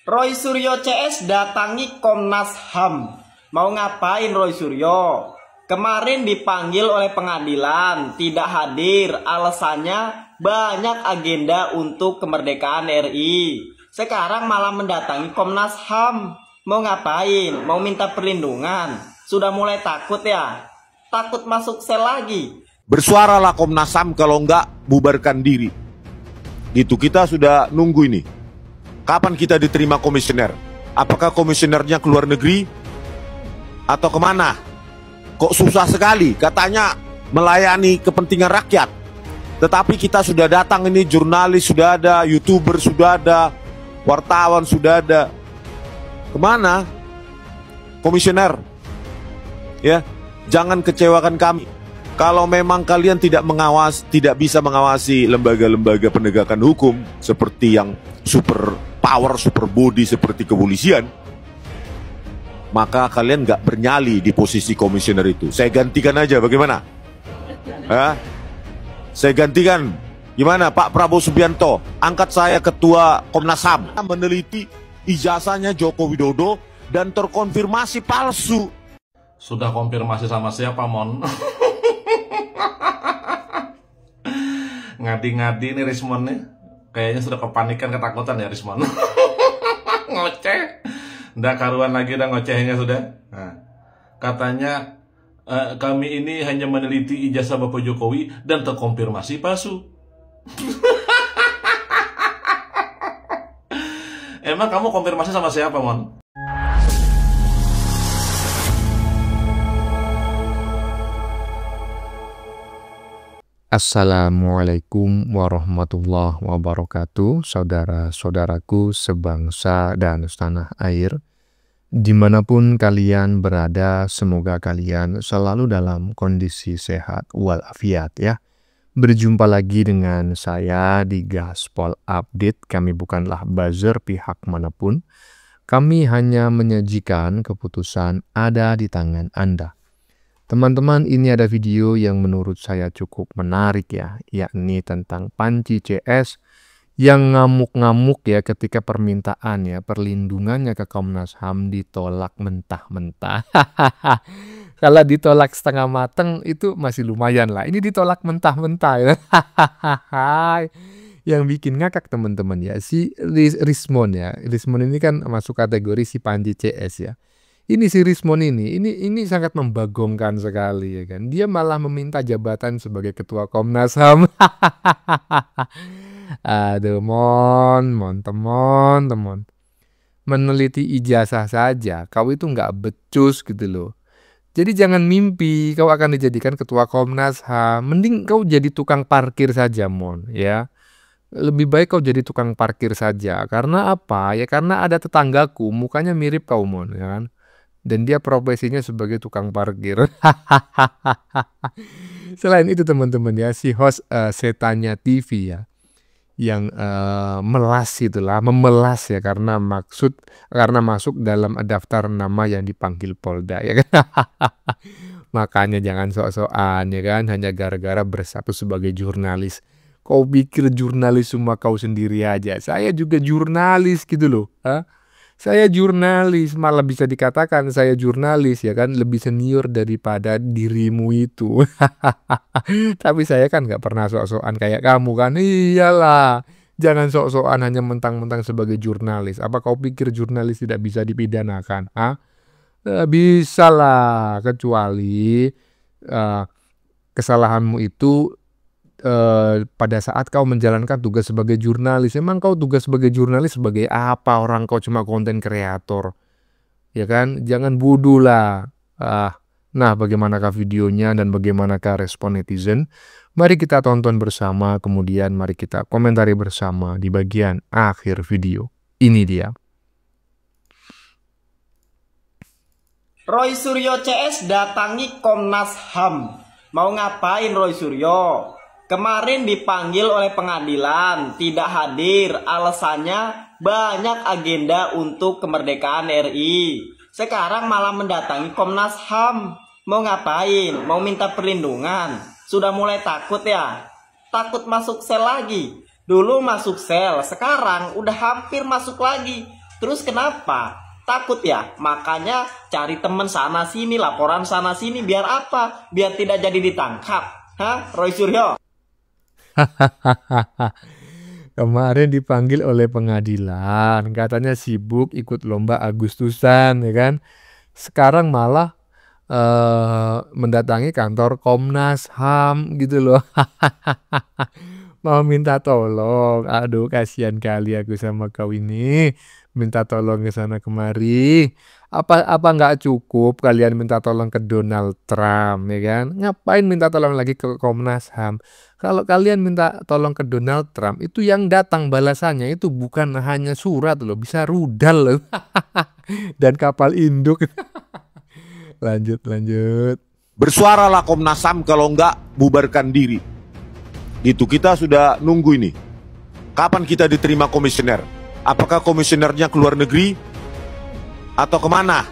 Roy Suryo CS datangi Komnas HAM. Mau ngapain Roy Suryo? Kemarin dipanggil oleh pengadilan, tidak hadir. Alasannya banyak agenda untuk kemerdekaan RI. Sekarang malah mendatangi Komnas HAM. Mau ngapain? Mau minta perlindungan? Sudah mulai takut ya? Takut masuk sel lagi? Bersuaralah Komnas HAM, kalau enggak bubarkan diri. Gitu, kita sudah nunggu ini. Kapan kita diterima komisioner? Apakah komisionernya ke luar negeri? Atau kemana? Kok susah sekali, katanya melayani kepentingan rakyat. Tetapi kita sudah datang ini, jurnalis sudah ada, YouTuber sudah ada, wartawan sudah ada. Kemana? Komisioner, ya, jangan kecewakan kami. Kalau memang kalian tidak bisa mengawasi lembaga-lembaga penegakan hukum seperti yang super power, super body seperti kepolisian, maka kalian nggak bernyali di posisi komisioner itu. Saya gantikan aja, bagaimana? Saya gantikan. Gimana Pak Prabowo Subianto? Angkat saya ketua Komnas HAM. Meneliti ijazahnya Joko Widodo dan terkonfirmasi palsu. Sudah konfirmasi sama siapa, Mon? Ngadi-ngadi nih Rismon nih. Kayaknya sudah kepanikan, ketakutan ya Rismon. Ngoceh. Nggak karuan lagi udah ngocehnya sudah. Nah, katanya kami ini hanya meneliti ijazah Bapak Jokowi dan terkonfirmasi palsu. Emang kamu konfirmasi sama siapa, Mon? Assalamualaikum warahmatullahi wabarakatuh, saudara-saudaraku sebangsa dan setanah air. Dimanapun kalian berada, semoga kalian selalu dalam kondisi sehat walafiat ya. Berjumpa lagi dengan saya di Gaspol Update. Kami bukanlah buzzer pihak manapun. Kami hanya menyajikan keputusan ada di tangan Anda. Teman-teman, ini ada video yang menurut saya cukup menarik ya, yakni tentang Panji CS yang ngamuk-ngamuk ya ketika permintaan ya perlindungannya ke Komnas HAM ditolak mentah-mentah. Kalau ditolak setengah mateng itu masih lumayan lah, ini ditolak mentah-mentah ya. Yang bikin ngakak teman-teman ya, si Rismon ya. Rismon ini kan masuk kategori si Panji CS ya. Ini si Rismon ini sangat membagongkan sekali ya kan. Dia malah meminta jabatan sebagai ketua Komnas HAM. Aduh, teman. Meneliti ijazah saja, kau itu nggak becus gitu loh. Jadi jangan mimpi kau akan dijadikan ketua Komnas HAM. Mending kau jadi tukang parkir saja, Mon, ya. Lebih baik kau jadi tukang parkir saja. Karena apa? Ya karena ada tetanggaku, mukanya mirip kau, Mon, ya kan? Dan dia profesinya sebagai tukang parkir. Selain itu teman-teman ya, si host Setannya TV ya, yang memelas ya karena masuk dalam daftar nama yang dipanggil Polda ya kan. Makanya jangan sok-sokan ya kan, hanya gara-gara bersatu sebagai jurnalis. Kau pikir jurnalis cuma kau sendiri aja? Saya juga jurnalis gitu loh. Saya jurnalis, malah bisa dikatakan saya jurnalis ya kan, lebih senior daripada dirimu itu. Tapi saya kan nggak pernah sok-sokan kayak kamu kan. Iyalah, jangan sok-sokan hanya mentang-mentang sebagai jurnalis. Apa kau pikir jurnalis tidak bisa dipidanakan? Bisa lah, kecuali kesalahanmu itu pada saat kau menjalankan tugas sebagai jurnalis. Emang kau tugas sebagai jurnalis sebagai apa? Orang kau cuma konten kreator, ya kan? Jangan bodoh lah. Nah, bagaimanakah videonya dan bagaimanakah respon netizen? Mari kita tonton bersama, kemudian mari kita komentari bersama di bagian akhir video. Ini dia. Roy Suryo CS datangi Komnas HAM. Mau ngapain Roy Suryo? Kemarin dipanggil oleh pengadilan, tidak hadir. Alasannya banyak agenda untuk kemerdekaan RI. Sekarang malah mendatangi Komnas HAM. Mau ngapain? Mau minta perlindungan? Sudah mulai takut ya? Takut masuk sel lagi? Dulu masuk sel, sekarang udah hampir masuk lagi. Terus kenapa? Takut ya? Makanya cari temen sana sini, laporan sana sini, biar apa? Biar tidak jadi ditangkap. Hah, Roy Suryo? Kemarin dipanggil oleh pengadilan, katanya sibuk ikut lomba Agustusan, ya kan? Sekarang malah mendatangi kantor Komnas HAM gitu loh. Mau minta tolong. Aduh, kasihan kali aku sama kau ini. Minta tolong ke sana kemari. Apa nggak cukup kalian minta tolong ke Donald Trump, ya kan? Ngapain minta tolong lagi ke Komnas HAM? Kalau kalian minta tolong ke Donald Trump, itu yang datang balasannya itu bukan hanya surat loh, bisa rudal loh. Dan kapal induk. Lanjut. Bersuaralah Komnas HAM, kalau enggak bubarkan diri. Gitu, kita sudah nunggu ini. Kapan kita diterima komisioner? Apakah komisionernya ke luar negeri? Atau kemana?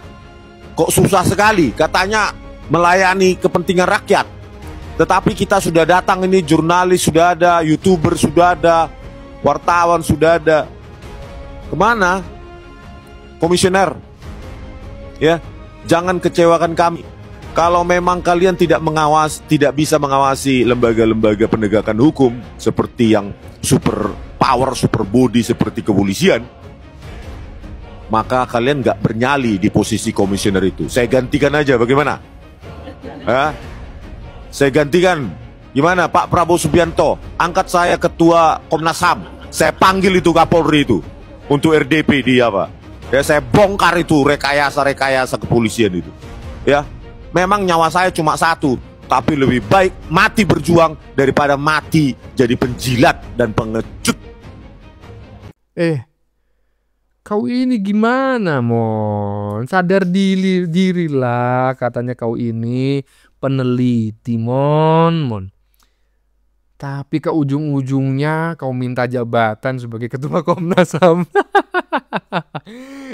Kok susah sekali, katanya melayani kepentingan rakyat. Tetapi kita sudah datang ini, jurnalis sudah ada, YouTuber sudah ada, wartawan sudah ada. Kemana? Komisioner, ya, jangan kecewakan kami. Kalau memang kalian tidak bisa mengawasi lembaga-lembaga penegakan hukum seperti yang super power, super body seperti kepolisian, maka kalian nggak bernyali di posisi komisioner itu. Saya gantikan aja, bagaimana? Saya gantikan. Gimana Pak Prabowo Subianto? Angkat saya ketua Komnas HAM. Saya panggil itu Kapolri itu untuk RDP di apa? Ya, saya bongkar itu rekayasa kepolisian itu. Ya, memang nyawa saya cuma satu, tapi lebih baik mati berjuang daripada mati jadi penjilat dan pengecut. Kau ini gimana, Mon? Sadar dirilah, katanya kau ini peneliti, Mon. Tapi ke ujung-ujungnya kau minta jabatan sebagai ketua Komnas HAM.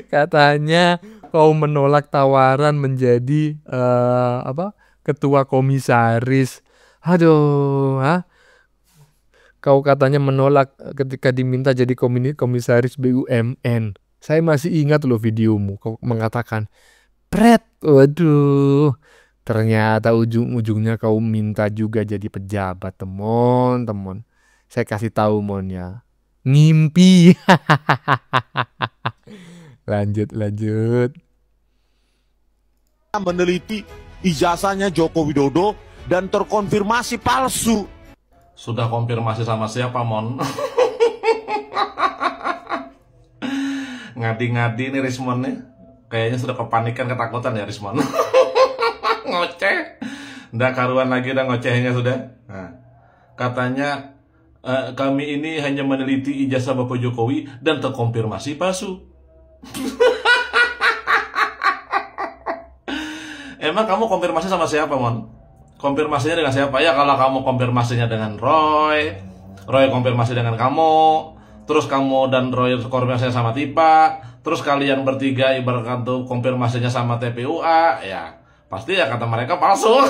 Katanya kau menolak tawaran menjadi ketua komisaris. Aduh, kau katanya menolak ketika diminta jadi komisaris BUMN. Saya masih ingat loh videomu, kau mengatakan, "Pret, waduh. Ternyata ujung-ujungnya kau minta juga jadi pejabat, teman. Saya kasih tahu, Mon, ya. Ngimpi." Lanjut. Meneliti ijazahnya Joko Widodo dan terkonfirmasi palsu. Sudah konfirmasi sama siapa, Mon? Ngadi-ngadi nih Rismon nih. Kayaknya sudah kepanikan, ketakutan ya Rismon. Ngoceh. Nggak karuan lagi udah ngocehnya sudah. Nah, katanya kami ini hanya meneliti ijazah Bapak Jokowi dan terkonfirmasi palsu. Emang kamu konfirmasi sama siapa, Mon? Konfirmasinya dengan siapa? Ya kalau kamu konfirmasinya dengan Roy konfirmasi dengan kamu, terus kamu dan Roy konfirmasinya sama Tipa, terus kalian bertiga ibarat kata konfirmasinya sama TPUA, ya pasti ya kata mereka palsu.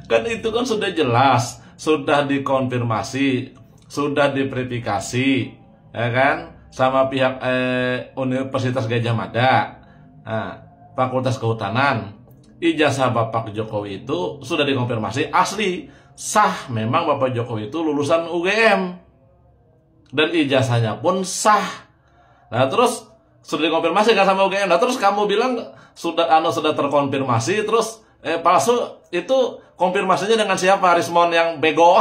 Kan itu kan sudah jelas, sudah dikonfirmasi, sudah diverifikasi, ya kan, sama pihak Universitas Gajah Mada, Fakultas Kehutanan. Ijazah Bapak Jokowi itu sudah dikonfirmasi asli, sah, memang Bapak Jokowi itu lulusan UGM. Dan ijazahnya pun sah. Nah terus sudah dikonfirmasi kan sama UGM. Nah terus kamu bilang sudah terkonfirmasi, terus palsu. Itu konfirmasinya dengan siapa, Rismon yang bego?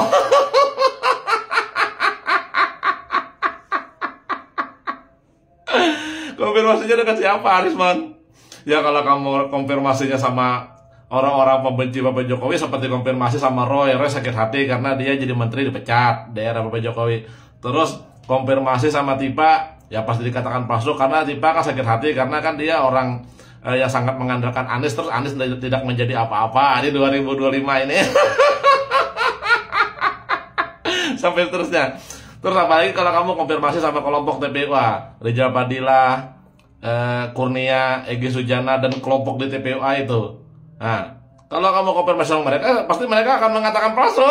Konfirmasinya dengan siapa, Rismon? Ya kalau kamu konfirmasinya sama orang-orang pembenci Bapak Jokowi, seperti konfirmasi sama Roy sakit hati karena dia jadi menteri dipecat daerah Bapak Jokowi. Terus konfirmasi sama Tipa, ya pasti dikatakan palsu karena Tipa kan sakit hati karena kan dia orang yang sangat mengandalkan Anies, terus Anies tidak menjadi apa-apa di 2025 ini. Sampai seterusnya. Terus apalagi kalau kamu konfirmasi sama kelompok TPUA, Rijal Padilla, Kurnia, Egy Sujana, dan kelompok di TPUA itu. Nah, kalau kamu konfirmasi sama mereka, pasti mereka akan mengatakan palsu.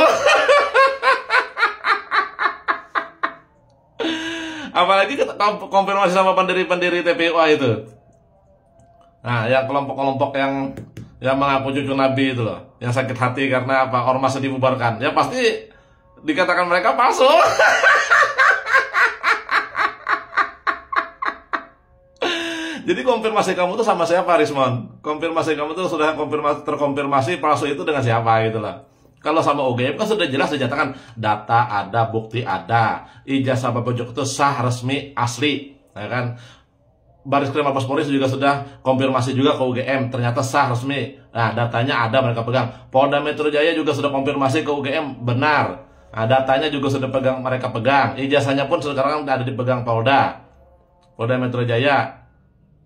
Apalagi konfirmasi sama pendiri-pendiri TPUA itu. Nah, yang kelompok-kelompok yang mengaku cucu Nabi itu loh, yang sakit hati karena apa? Ormasnya dibubarkan. Ya pasti dikatakan mereka palsu. Jadi konfirmasi kamu tuh sama siapa, Rismon? Konfirmasi kamu tuh sudah terkonfirmasi palsu itu dengan siapa gitu lah. Kalau sama UGM kan sudah jelas dinyatakan data ada, bukti ada, ijazah Bapak Joko itu sah, resmi, asli, ya kan? Bareskrim Mabes Polri juga sudah konfirmasi juga ke UGM, ternyata sah, resmi. Nah, datanya ada, mereka pegang. Polda Metro Jaya juga sudah konfirmasi ke UGM, benar. Nah, datanya juga sudah mereka pegang. Ijazahnya pun sekarang ada dipegang Polda Metro Jaya.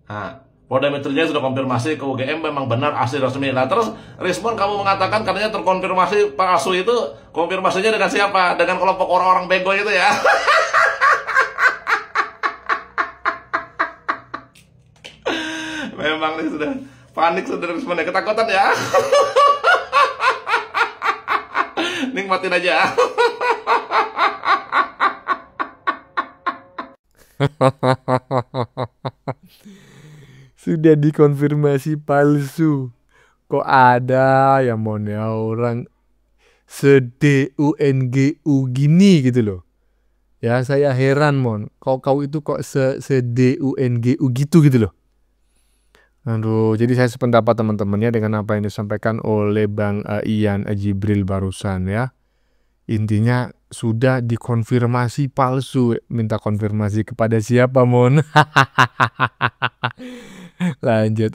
Nah, Polda Metro Jaya sudah konfirmasi ke UGM memang benar asli resmi. Nah, terus respon kamu mengatakan katanya terkonfirmasi palsu itu, konfirmasinya dengan siapa? Dengan kelompok orang-orang bego itu ya. Memang nih sudah panik, sudah responnya ketakutan ya. Nikmatin aja. Sudah dikonfirmasi palsu. Kok ada yang mau orang se-DUNGU gini gitu loh. Ya saya heran mon. Kau itu kok se-DUNGU gitu loh. Aduh, jadi saya sependapat teman-temannya dengan apa yang disampaikan oleh Bang Ian Jibril barusan ya. Intinya sudah dikonfirmasi palsu. Minta konfirmasi kepada siapa mon? Lanjut.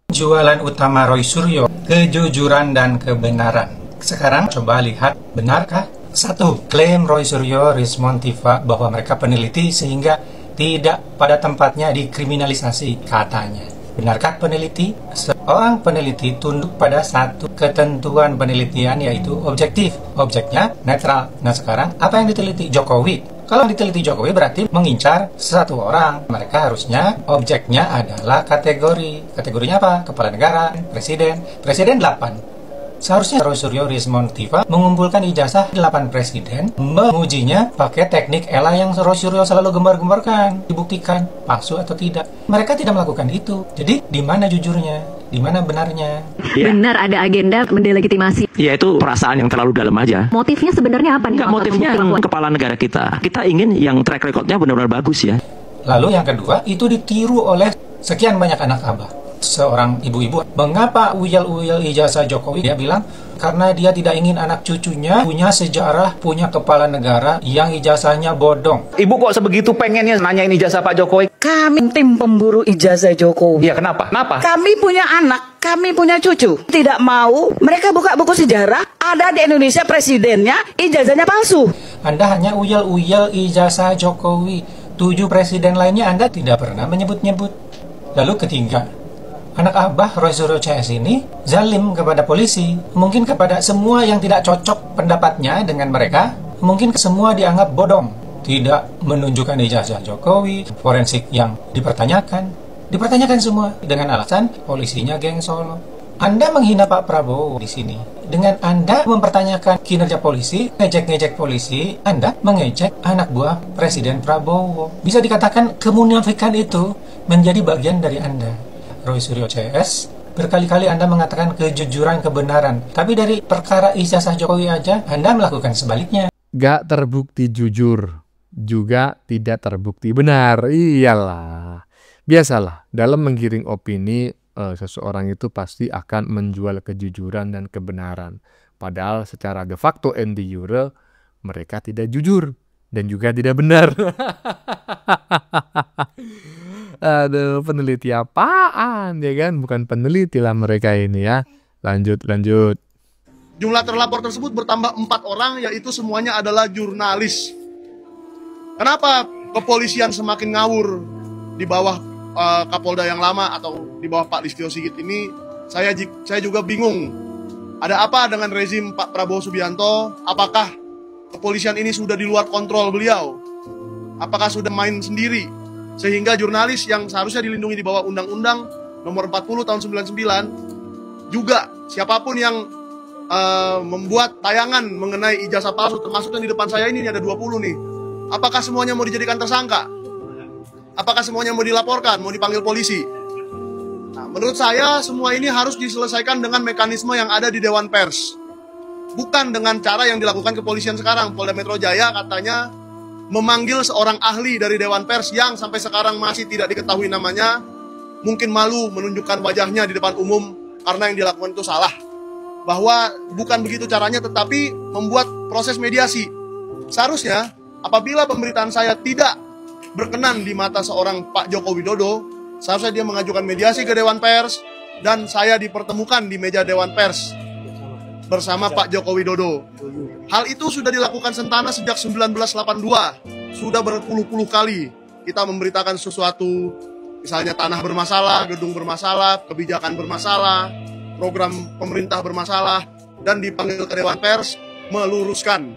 Jualan utama Roy Suryo, kejujuran dan kebenaran. Sekarang coba lihat, benarkah? 1. Klaim Roy Suryo, Rismon Tiva bahwa mereka peneliti sehingga tidak pada tempatnya dikriminalisasi katanya. Benarkah peneliti? Seorang peneliti tunduk pada satu ketentuan penelitian yaitu objektif. Objeknya netral. Nah sekarang apa yang diteliti? Jokowi. Kalau diteliti Jokowi berarti mengincar satu orang. Mereka harusnya objeknya adalah kategori. Kategorinya apa? Kepala negara, presiden. Presiden 8. Seharusnya Roy Suryo, Rismon Tiva mengumpulkan ijazah 8 presiden, mengujinya pakai teknik ELA yang Roy Suryo selalu gembar-gembarkan, dibuktikan palsu atau tidak. Mereka tidak melakukan itu. Jadi di mana jujurnya? Di mana benarnya? Ya. Benar ada agenda mendelegitimasi. Ya itu perasaan yang terlalu dalam aja. Motifnya sebenarnya apa nih? Enggak, motifnya kepala negara kita. Kita ingin yang track recordnya benar-benar bagus ya. Lalu yang kedua, itu ditiru oleh sekian banyak anak abah. Seorang ibu-ibu, mengapa uyal-uyal ijazah Jokowi? Dia bilang, karena dia tidak ingin anak cucunya punya sejarah, punya kepala negara yang ijazahnya bodong. Ibu kok sebegitu pengennya nanyain ijazah Pak Jokowi? Kami tim pemburu ijazah Jokowi. Ya kenapa? Kami punya anak, kami punya cucu. Tidak mau mereka buka buku sejarah, ada di Indonesia presidennya, ijazahnya palsu. Anda hanya uyal-uyal ijazah Jokowi. 7 presiden lainnya Anda tidak pernah menyebut-nyebut. Lalu ketiga, anak abah Roy Suryo CS ini zalim kepada polisi, mungkin kepada semua yang tidak cocok pendapatnya dengan mereka, mungkin semua dianggap bodong, tidak menunjukkan ijazah Jokowi, forensik yang dipertanyakan semua dengan alasan polisinya geng Solo. Anda menghina Pak Prabowo di sini. Dengan Anda mempertanyakan kinerja polisi, ngejek-ngejek polisi, Anda mengejek anak buah Presiden Prabowo. Bisa dikatakan kemunafikan itu menjadi bagian dari Anda. Roy Suryo CS, berkali-kali Anda mengatakan kejujuran, kebenaran. Tapi dari perkara ijazah Jokowi aja, Anda melakukan sebaliknya. Gak terbukti jujur, juga tidak terbukti benar. Iyalah, biasalah dalam menggiring opini, seseorang itu pasti akan menjual kejujuran dan kebenaran. Padahal secara de facto and de jure, mereka tidak jujur dan juga tidak benar. Aduh, peneliti apaan ya kan? Bukan peneliti lah mereka ini ya. Lanjut. Jumlah terlapor tersebut bertambah 4 orang, yaitu semuanya adalah jurnalis. Kenapa kepolisian semakin ngawur di bawah Kapolda yang lama atau di bawah Pak Listio Sigit ini? Saya juga bingung. Ada apa dengan rezim Pak Prabowo Subianto? Apakah kepolisian ini sudah di luar kontrol beliau? Apakah sudah main sendiri? Sehingga jurnalis yang seharusnya dilindungi di bawah Undang-Undang Nomor 40 Tahun 99 juga siapapun yang membuat tayangan mengenai ijazah palsu, termasuk yang di depan saya ini ada 20 nih. Apakah semuanya mau dijadikan tersangka? Apakah semuanya mau dilaporkan, mau dipanggil polisi? Nah, menurut saya semua ini harus diselesaikan dengan mekanisme yang ada di Dewan Pers. Bukan dengan cara yang dilakukan kepolisian sekarang. Polda Metro Jaya katanya memanggil seorang ahli dari Dewan Pers yang sampai sekarang masih tidak diketahui namanya. Mungkin malu menunjukkan wajahnya di depan umum karena yang dilakukan itu salah. Bahwa bukan begitu caranya, tetapi membuat proses mediasi. Seharusnya apabila pemberitaan saya tidak berkenan di mata seorang Pak Joko Widodo, seharusnya dia mengajukan mediasi ke Dewan Pers dan saya dipertemukan di meja Dewan Pers bersama Pak Joko Widodo. Hal itu sudah dilakukan Sentana sejak 1982. Sudah berpuluh-puluh kali kita memberitakan sesuatu, misalnya tanah bermasalah, gedung bermasalah, kebijakan bermasalah, program pemerintah bermasalah, dan dipanggil ke Dewan Pers meluruskan.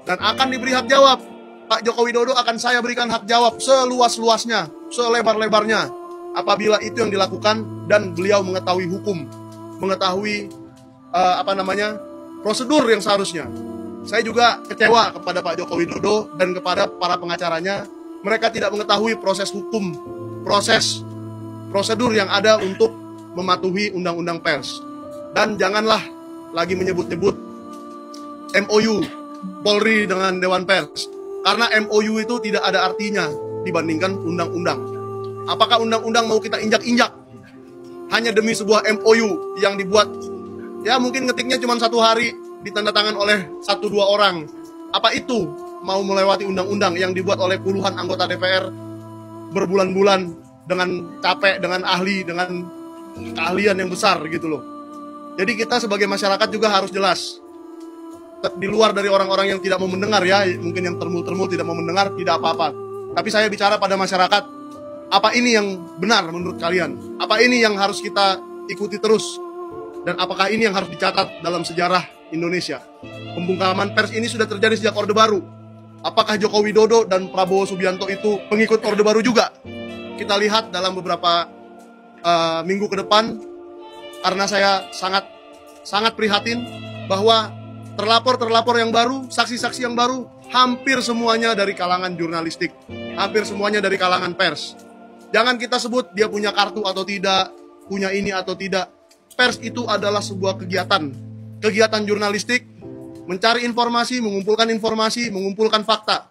Dan akan diberi hak jawab. Pak Joko Widodo akan saya berikan hak jawab seluas-luasnya, selebar-lebarnya, apabila itu yang dilakukan dan beliau mengetahui hukum, mengetahui prosedur yang seharusnya. Saya juga kecewa kepada Pak Joko Widodo dan kepada para pengacaranya. Mereka tidak mengetahui proses hukum, prosedur yang ada untuk mematuhi undang-undang pers. Dan janganlah lagi menyebut-nyebut MOU Polri dengan Dewan Pers, karena MOU itu tidak ada artinya dibandingkan undang-undang. Apakah undang-undang mau kita injak-injak hanya demi sebuah MOU yang dibuat, ya mungkin ngetiknya cuma 1 hari, ditandatangan oleh 1-2 orang. Apa itu mau melewati undang-undang yang dibuat oleh puluhan anggota DPR berbulan-bulan dengan capek, dengan ahli, dengan keahlian yang besar gitu loh. Jadi kita sebagai masyarakat juga harus jelas. Di luar dari orang-orang yang tidak mau mendengar ya, mungkin yang termul-termul tidak mau mendengar, tidak apa-apa. Tapi saya bicara pada masyarakat, apa ini yang benar menurut kalian? Apa ini yang harus kita ikuti terus? Dan apakah ini yang harus dicatat dalam sejarah Indonesia? Pembungkaman pers ini sudah terjadi sejak Orde Baru. Apakah Joko Widodo dan Prabowo Subianto itu pengikut Orde Baru juga? Kita lihat dalam beberapa minggu ke depan, karena saya sangat prihatin bahwa terlapor yang baru, saksi-saksi yang baru, hampir semuanya dari kalangan jurnalistik, hampir semuanya dari kalangan pers. Jangan kita sebut dia punya kartu atau tidak, punya ini atau tidak. Pers itu adalah sebuah kegiatan jurnalistik, mencari informasi, mengumpulkan fakta.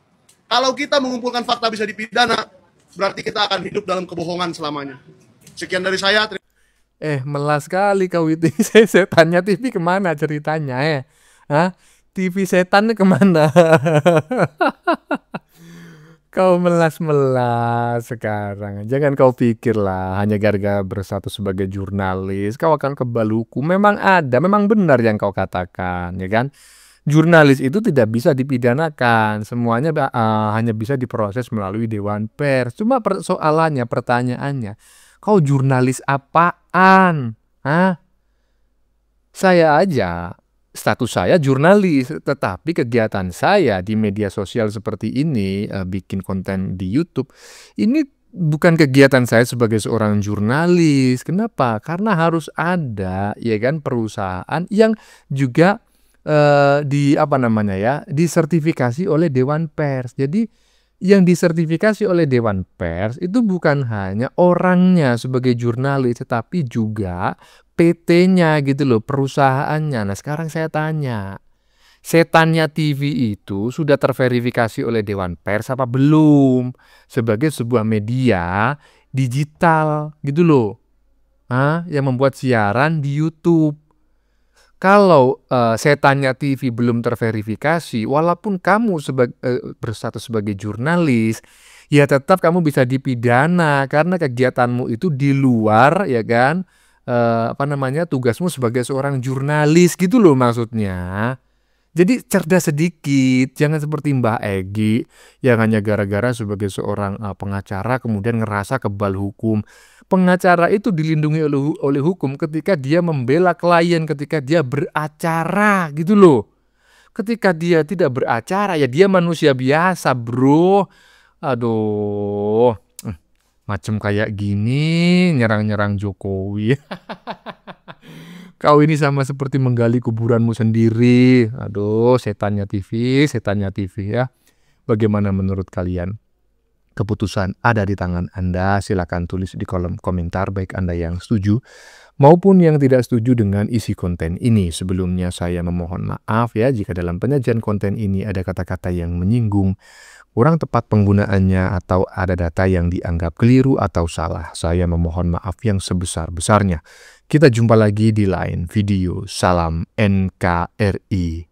Kalau kita mengumpulkan fakta bisa dipidana, berarti kita akan hidup dalam kebohongan selamanya. Sekian dari saya. Melas sekali kau itu. Setannya TV kemana ceritanya ya? Hah? TV setan kemana? Kau melas-melas sekarang. Jangan kau pikirlah hanya gara-gara bersatu sebagai jurnalis kau akan kebal hukum. Memang ada, memang benar yang kau katakan, ya kan? Jurnalis itu tidak bisa dipidanakan. Semuanya hanya bisa diproses melalui Dewan Pers. Cuma pertanyaannya, kau jurnalis apaan? Hah? Saya aja status saya jurnalis, tetapi kegiatan saya di media sosial seperti ini, bikin konten di YouTube, ini bukan kegiatan saya sebagai seorang jurnalis. Kenapa? Karena harus ada, ya kan, perusahaan yang juga disertifikasi oleh Dewan Pers. Jadi yang disertifikasi oleh Dewan Pers itu bukan hanya orangnya sebagai jurnalis, tetapi juga PT-nya gitu loh, perusahaannya. Nah sekarang saya tanya, Setannya TV itu sudah terverifikasi oleh Dewan Pers apa belum? Sebagai sebuah media digital gitu loh, yang membuat siaran di YouTube. Kalau Setannya TV belum terverifikasi, walaupun kamu berstatus sebagai jurnalis, ya tetap kamu bisa dipidana karena kegiatanmu itu di luar, ya kan? Tugasmu sebagai seorang jurnalis gitu loh maksudnya. Jadi cerdas sedikit, jangan seperti Mbah Egy yang hanya gara-gara sebagai seorang pengacara kemudian ngerasa kebal hukum. Pengacara itu dilindungi oleh hukum ketika dia membela klien, ketika dia beracara gitu loh. Ketika dia tidak beracara ya dia manusia biasa bro. Aduh, macam kayak gini nyerang-nyerang Jokowi. Kau ini sama seperti menggali kuburanmu sendiri. Aduh, Setannya TV ya. Bagaimana menurut kalian? Keputusan ada di tangan Anda. Silakan tulis di kolom komentar baik Anda yang setuju maupun yang tidak setuju dengan isi konten ini. Sebelumnya saya memohon maaf ya jika dalam penyajian konten ini ada kata-kata yang menyinggung, kurang tepat penggunaannya, atau ada data yang dianggap keliru atau salah. Saya memohon maaf yang sebesar-besarnya. Kita jumpa lagi di lain video. Salam NKRI.